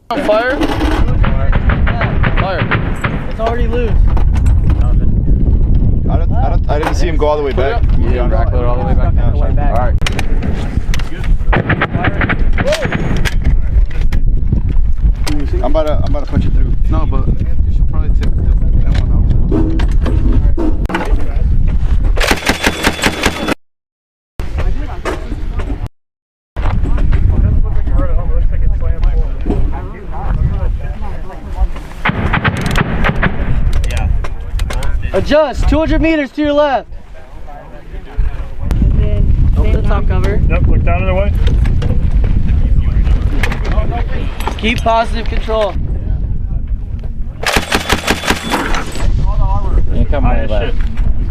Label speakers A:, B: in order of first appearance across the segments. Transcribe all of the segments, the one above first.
A: Fire. Fire.
B: It's already loose.
C: I didn't see him go all the way back.
A: You didn't back load all the way back?
B: No, all the way back.
A: All right.
C: I'm about to punch it through.
A: No, but you should probably take that one out.
B: Adjust, 200 meters to your left. Open the top cover.
D: Yep, look down the other way.
B: Keep positive control.
A: You come my left.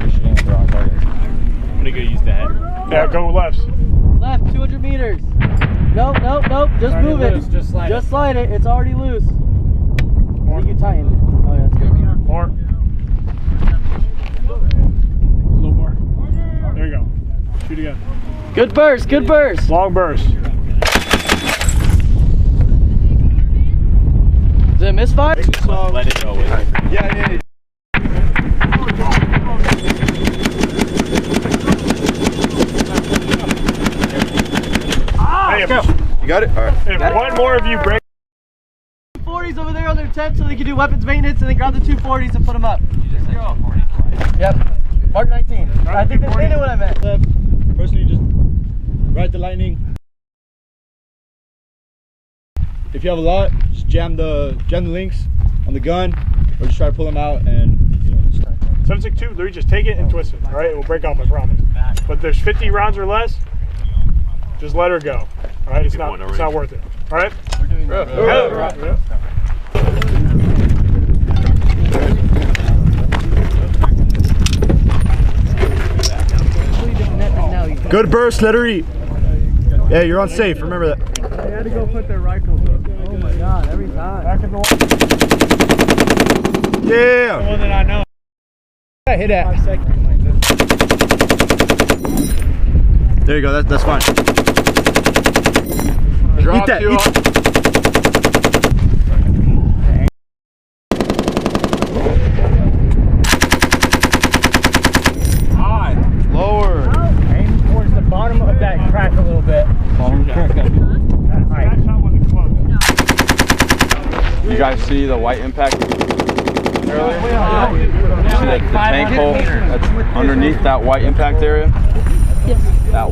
A: You're shooting at the wrong target.
D: I'm gonna go use the head. Yeah, go left.
B: Left, 200 meters. Nope, nope, nope. Just move it.
D: Loose. Just slide
B: it. It's already loose. I think you tightened it. Oh, yeah, that's good.
D: More. A little more. There you go. Shoot again.
B: Good burst, good burst.
D: Long burst.
B: Is it a misfire?
D: Let it go.
C: Yeah.
D: Hey,
C: You got it? All right.
D: if one more of you break.
B: 240s over there on their tent so they can do weapons maintenance, and then grab the 240s and put them up. Yep. Mark 19. I think they knew what I meant.
E: Personally, just ride the lightning. If you have a lot, just jam the links on the gun, or just try to pull them out and
D: 762, literally just take it and twist it. All right, it will break off, I promise. But there's 50 rounds or less. Just let her go. All right, it's not worth it. All right.
B: We're doing that.
E: good burst, let her eat. Yeah, you're on safe, remember that.
D: They had to go put their rifles up.
B: Oh my god, every time.
D: Back in the
E: Yeah.
D: one that I know.
E: I hit that.
D: 5 seconds.
E: There you go, that's fine.
A: Drop
E: Eat that.
A: Lower.
D: Aim towards the bottom of that crack a little bit.
A: You guys see the white impact earlier? You see the tank hole that's underneath that white impact area? Yes. That